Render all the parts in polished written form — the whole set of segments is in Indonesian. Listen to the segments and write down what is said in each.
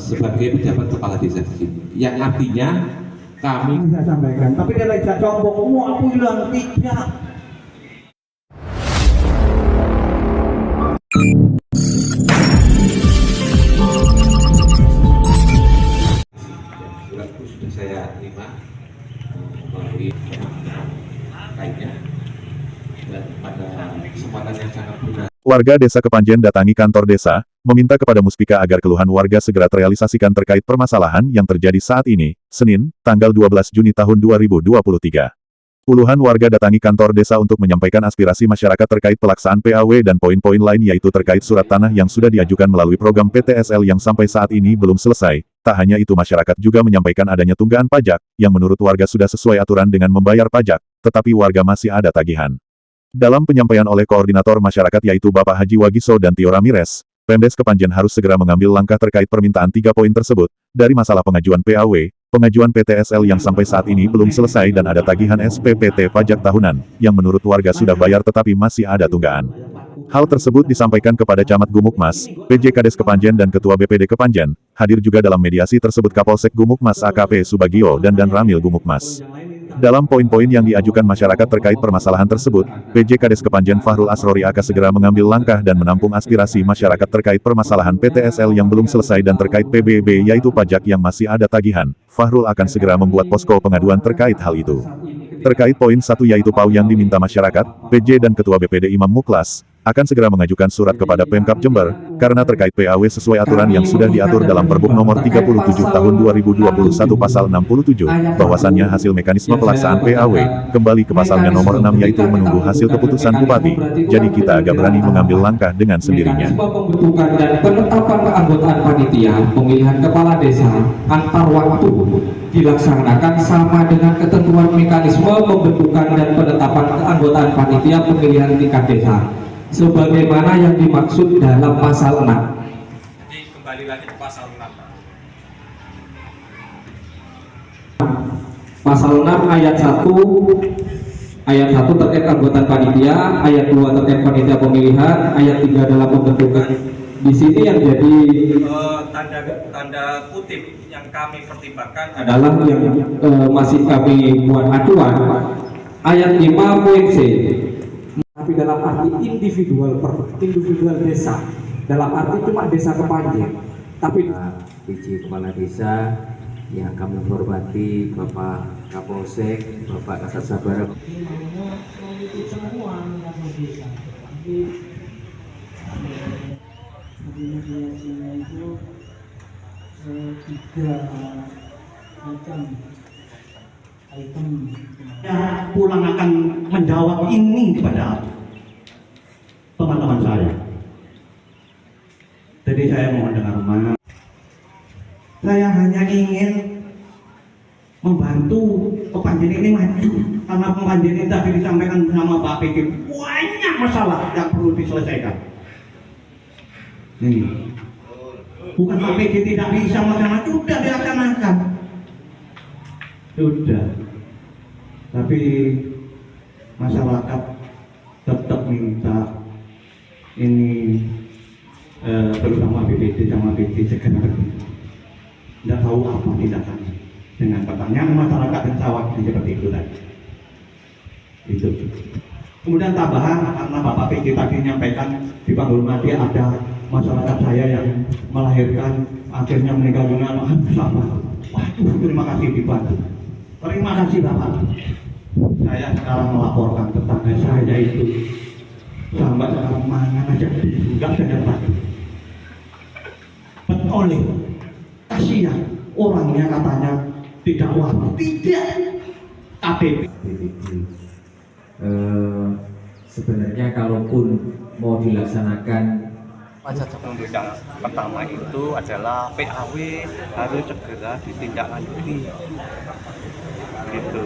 sebagai pejabat kepala desa di sini, yang artinya kami bisa sampaikan, tapi dia lagi sombong, aku hilang tidak. suratku sudah saya terima melalui lainnya, dan pada kesempatan yang sangat mudah. Warga Desa Kepanjen datangi kantor desa, meminta kepada Muspika agar keluhan warga segera terrealisasikan terkait permasalahan yang terjadi saat ini, Senin, tanggal 12 Juni tahun 2023. Puluhan warga datangi kantor desa untuk menyampaikan aspirasi masyarakat terkait pelaksanaan PAW dan poin-poin lain yaitu terkait surat tanah yang sudah diajukan melalui program PTSL yang sampai saat ini belum selesai. Tak hanya itu, masyarakat juga menyampaikan adanya tunggakan pajak, yang menurut warga sudah sesuai aturan dengan membayar pajak, tetapi warga masih ada tagihan. Dalam penyampaian oleh koordinator masyarakat yaitu Bapak Haji Wagiso dan Tio Ramirez, Pemdes Kepanjen harus segera mengambil langkah terkait permintaan 3 poin tersebut, dari masalah pengajuan PAW, pengajuan PTSL yang sampai saat ini belum selesai dan ada tagihan SPPT pajak tahunan, yang menurut warga sudah bayar tetapi masih ada tunggakan. Hal tersebut disampaikan kepada Camat Gumukmas, PJ Kades Kepanjen dan Ketua BPD Kepanjen. Hadir juga dalam mediasi tersebut Kapolsek Gumukmas AKP Subagio dan Ramil Gumukmas. Dalam poin-poin yang diajukan masyarakat terkait permasalahan tersebut, PJ Kades Kepanjen Fahrul Asrori akan segera mengambil langkah dan menampung aspirasi masyarakat terkait permasalahan PTSL yang belum selesai dan terkait PBB yaitu pajak yang masih ada tagihan. Fahrul akan segera membuat posko pengaduan terkait hal itu. Terkait poin 1 yaitu PAW yang diminta masyarakat, PJ dan Ketua BPD Imam Muklas akan segera mengajukan surat kepada Pemkab Jember, karena terkait PAW sesuai aturan yang sudah diatur dalam Perbuk nomor 37 tahun 2021 pasal 67, bahwasannya hasil mekanisme pelaksanaan PAW, kembali ke pasalnya nomor 6 yaitu menunggu hasil keputusan Bupati, jadi kita agak berani mengambil langkah dengan sendirinya. Pembentukan dan penetapan keanggotaan panitia pemilihan kepala desa antar waktu dilaksanakan sama dengan ketentuan mekanisme pembentukan dan penetapan keanggotaan panitia pemilihan tingkat desa sebagaimana yang dimaksud dalam pasal 6. Jadi kembali lagi ke pasal 6. Pasal 6 ayat 1 terkait keanggotaan panitia, ayat 2 terkait panitia pemilihan, ayat 3 dalam pembentukan. Di sini yang jadi tanda kutip yang kami pertimbangkan adalah yang masih kami buat acuan ayat 5 poin C. Tapi dalam arti individual desa, dalam arti cuma desa Kepanjen, tapi PJ Kepala Desa yang kami hormati Bapak Kapolsek, Bapak Kasat Sabara. Mediasinya itu 3 macam item. Ya, pulang akan menjawab ini kepada teman-teman saya. Jadi saya mohon dengan hormat, saya hanya ingin membantu Kepanjen ini maju, karena Kepanjen ini tadi disampaikan sama Pak PJ banyak masalah yang perlu diselesaikan. Ini bukan Pak PJ tidak bisa melaksanakan, sudah dilaksanakan, sudah. Tapi masyarakat tetap minta ini, terutama BPD sama PJ segera tidak tahu apa tindakannya dengan pertanyaan masyarakat dan sawah seperti itu tadi. Itu. Kemudian tambahan karena Bapak PJ tadi menyampaikan di Pak Hormati ada masyarakat saya yang melahirkan akhirnya meninggal dunia. Waduh, terima kasih dibantu. Terima kasih Bapak. Saya sekarang melaporkan tetangga saya itu sampai sekarang mana aja enggak ada yang bantu. Oleh kasihan orangnya katanya tidak wajib, tidak KTP. Sebenarnya kalaupun mau dilaksanakan untuk yang pertama itu adalah PAW harus segera ditindaklanjuti. Gitu.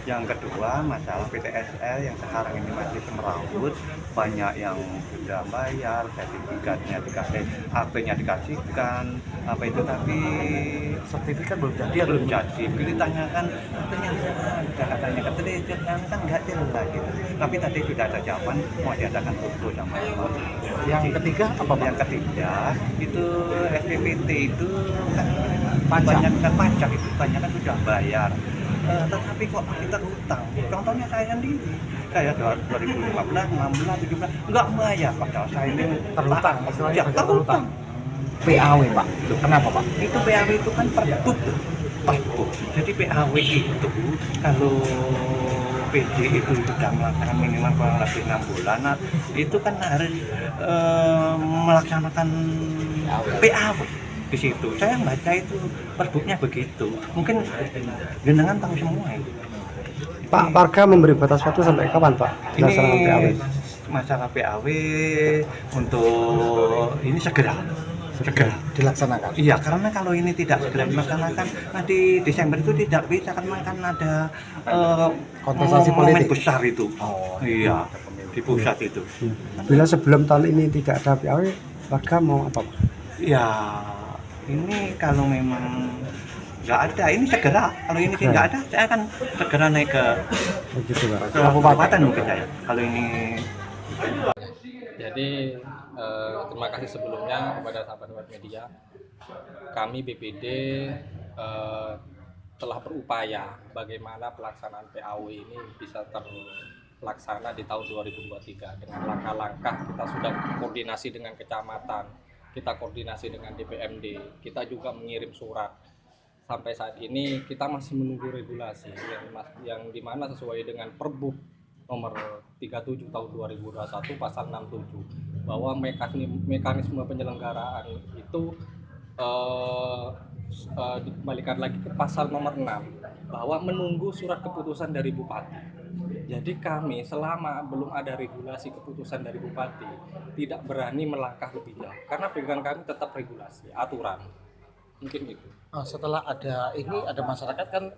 Yang kedua masalah PTSL yang sekarang ini masih semeraut, banyak yang sudah bayar, sertifikatnya dikasih, HP-nya dikasihkan, apa itu, tapi sertifikat belum jadi. Dia belum jadi. Ditanyakan katanya ada, katanya keterisian kan nggak jelas gitu. Tapi tadi sudah ada jawaban mau diadakan foto sama Yang ketiga apa, Pak? Yang ketiga itu SPPT itu kan Pajak. banyak kan pajak itu banyak kan sudah bayar. Tetapi kok kita utang. Contohnya saya sendiri, saya 2015, 16, 17 nggak bayar, padahal saya ini Terutang, istilahnya ya, pajak terutang. PAW, Pak. Kenapa, Pak? Itu PAW itu kan perbuk. Jadi PAW itu kalau PD itu sudah melaksanakan minimal kurang lebih 6 bulan, nah, itu kan harus melaksanakan PAW di situ. Saya baca itu perbuknya begitu. Mungkin jenengan tahu semua itu. Pak, warga memberi batas waktu sampai kapan, Pak? Dilaksanakan PAW. Ini masalah PAW untuk ini segera Dilaksanakan. Iya, karena kalau ini tidak segera dilaksanakan, nanti Desember itu tidak bisa, karena akan ada Kontestasi momen politik. besar itu. Oh. Iya, di pusat itu. Bila sebelum tahun ini tidak ada PAW, warga mau apa, Pak? Ya, ini kalau memang nggak ada, ini segera. Kalau ini tidak ada, saya akan segera naik ke Begitu, Pak. kabupaten mungkin saya. Kalau ini Jadi terima kasih sebelumnya kepada sahabat-sahabat media. Kami BPD telah berupaya bagaimana pelaksanaan PAW ini bisa terlaksana di tahun 2023 dengan langkah-langkah. Kita sudah koordinasi dengan kecamatan, kita koordinasi dengan DPMD, kita juga mengirim surat. Sampai saat ini kita masih menunggu regulasi yang dimana sesuai dengan Perbuk nomor 37 tahun 2021 pasal 67 bahwa mekanisme penyelenggaraan itu dikembalikan lagi ke pasal nomor 6 bahwa menunggu surat keputusan dari bupati. Jadi kami selama belum ada regulasi keputusan dari bupati tidak berani melangkah lebih jauh karena pegangan kami tetap regulasi, aturan. Mungkin itu. Setelah ada ini, ada masyarakat kan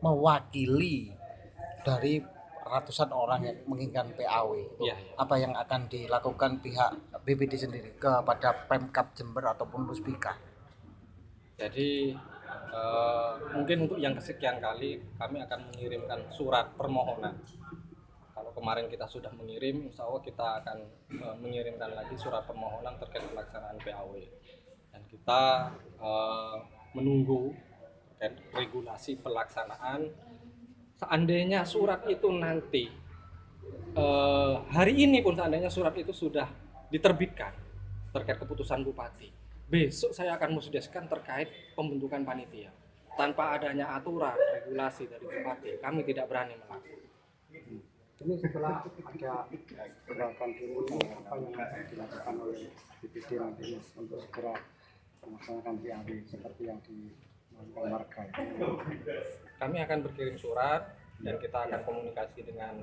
mewakili dari ratusan orang yang menginginkan PAW. Iya. Apa yang akan dilakukan pihak BPD sendiri kepada Pemkab Jember ataupun Puspika? Jadi mungkin untuk yang kesekian kali kami akan mengirimkan surat permohonan. Kalau kemarin kita sudah mengirim, insya Allah kita akan mengirimkan lagi surat permohonan terkait pelaksanaan PAW. Dan kita menunggu regulasi pelaksanaan. Seandainya surat itu nanti hari ini pun seandainya surat itu sudah diterbitkan terkait keputusan bupati, besok saya akan mensukseskan terkait pembentukan panitia. Tanpa adanya aturan regulasi dari bupati, kami tidak berani melakukan. Ini setelah ada gerakan ini, apa yang akan dilakukan oleh BPD nanti untuk segera melaksanakan PAW seperti yang dilakukan warga? Kami akan berkirim surat dan kita akan komunikasi dengan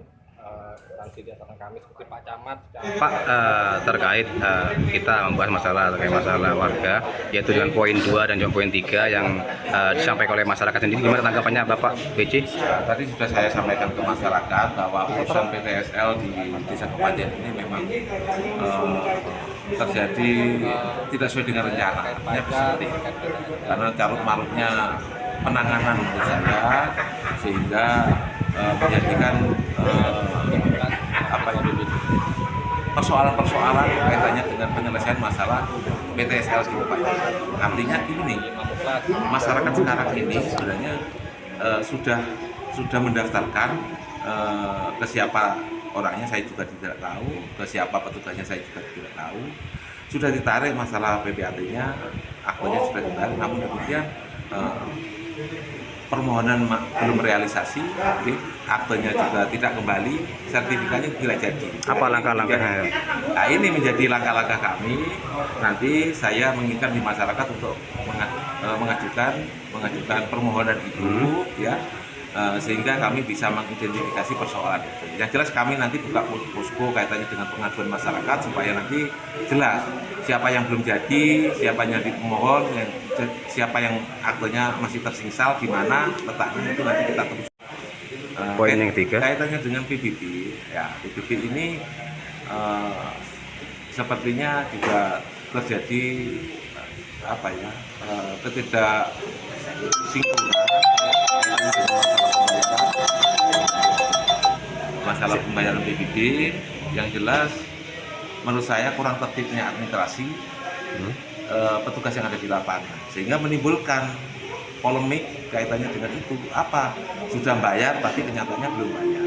instansi di atas kami seperti Pak Camat. Pak, terkait kita membahas masalah warga, yaitu dengan poin 2 dan juga poin 3 yang disampaikan oleh masyarakat sendiri. Gimana tanggapannya Bapak BC? Tadi sudah saya sampaikan ke masyarakat bahwa urusan PTSL di Desa Kepanjen ini memang terjadi tidak sesuai dengan rencana. Seperti itu. Karena carut marutnya penanganan menurut saya, sehingga menjadikan persoalan-persoalan kaitannya dengan penyelesaian masalah PTSL di Kepanjen. Artinya gini, masyarakat sekarang ini sebenarnya sudah mendaftarkan ke siapa orangnya saya juga tidak tahu, ke siapa petugasnya saya juga tidak tahu. Sudah ditarik masalah PPAT-nya, akunnya sudah ditarik, namun demikian permohonan belum realisasi, aktenya juga tidak kembali, sertifikatnya tidak jadi. Apa langkah-langkahnya? Nah, ini menjadi langkah-langkah kami. Nanti saya menginginkan di masyarakat untuk mengajukan permohonan itu, ya, sehingga kami bisa mengidentifikasi persoalan itu. Yang jelas kami nanti buka posko kaitannya dengan pengaduan masyarakat supaya nanti jelas siapa yang belum jadi, siapa yang dimohon, siapa yang aktenya masih tersingsal, di mana letaknya itu nanti kita terus. Poin yang 3 kaitannya dengan PBB, ya PBB ini sepertinya juga terjadi ketidaksinggungan masalah pembayaran PBB. Yang jelas menurut saya kurang tertibnya administrasi petugas yang ada di lapangan, sehingga menimbulkan polemik kaitannya dengan itu. Sudah bayar tapi kenyataannya belum bayar,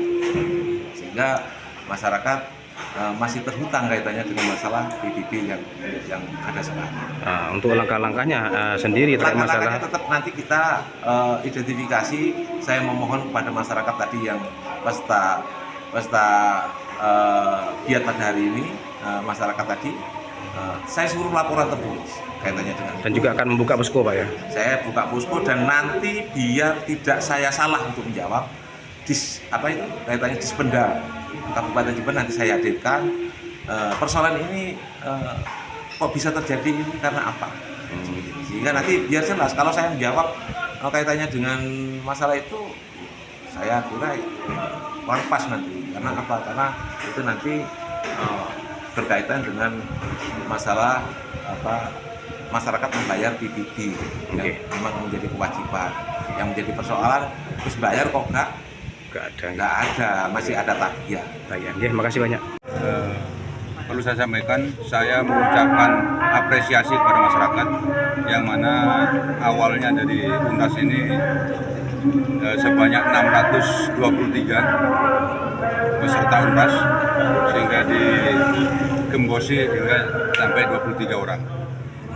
sehingga masyarakat masih terhutang kaitannya dengan masalah PBB yang ada sekarang. Untuk langkah-langkahnya sendiri terkait masalah tetap nanti kita identifikasi. Saya memohon kepada masyarakat tadi yang peserta giat pada hari ini, masyarakat tadi saya suruh laporan tertulis kaitannya dengan dan juga akan membuka posko, Pak, ya. Saya buka posko dan nanti biar tidak saya salah untuk menjawab kaitannya Dispenda Kabupaten Jember, nanti saya hadirkan persoalan ini kok bisa terjadi ini karena apa, sehingga nanti biar jelas. Kalau saya menjawab kaitannya dengan masalah itu, saya kira kurang pas nanti. Karena itu nanti berkaitan dengan masalah masyarakat membayar PBB yang memang menjadi kewajiban. Yang menjadi persoalan terus bayar kok nggak ada, masih ada tagihan. Terima kasih banyak. Perlu saya sampaikan, saya mengucapkan apresiasi kepada masyarakat yang mana awalnya dari UNTAS ini sebanyak 623 peserta UNTAS, sehingga digembosi hingga sampai 23 orang.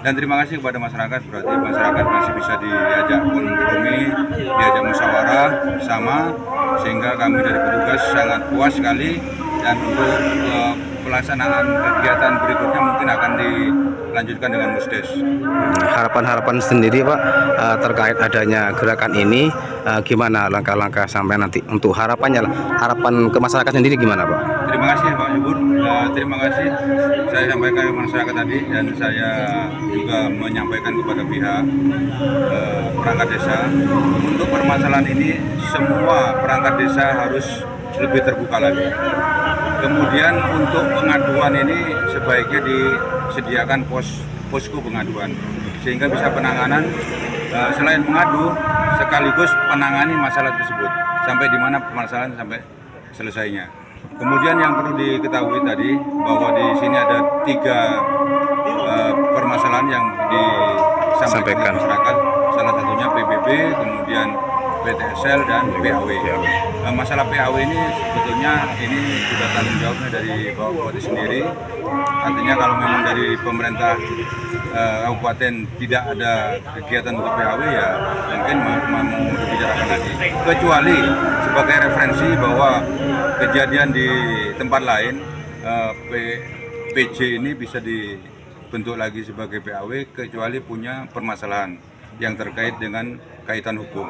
Dan terima kasih kepada masyarakat, berarti masyarakat masih bisa diajak kompromi, diajak musyawarah bersama, sehingga kami dari petugas sangat puas sekali. Dan untuk pelaksanaan kegiatan berikutnya mungkin akan dilanjutkan dengan Musdes. Harapan-harapan sendiri, Pak, terkait adanya gerakan ini, gimana langkah-langkah sampai nanti untuk harapan ke masyarakat sendiri gimana, Pak? Terima kasih, Pak Yubur. Terima kasih. Saya sampaikan ke masyarakat tadi, dan saya juga menyampaikan kepada pihak perangkat desa untuk permasalahan ini, semua perangkat desa harus lebih terbuka lagi. Kemudian untuk pengaduan ini sebaiknya disediakan posko pengaduan, sehingga bisa penanganan selain mengadu sekaligus menangani masalah tersebut sampai di mana permasalahan sampai selesainya. Kemudian yang perlu diketahui tadi bahwa di sini ada 3 permasalahan yang disampaikan masyarakat, salah satunya PBB, kemudian PTSL dan PAW. Masalah PAW ini sebetulnya ini sudah tanggung jawabnya dari Bapak Bupati sendiri. Artinya kalau memang dari pemerintah kabupaten tidak ada kegiatan untuk PAW, ya mungkin mau dibicarakan lagi. Kecuali sebagai referensi bahwa kejadian di tempat lain, PJ ini bisa dibentuk lagi sebagai PAW kecuali punya permasalahan yang terkait dengan kaitan hukum.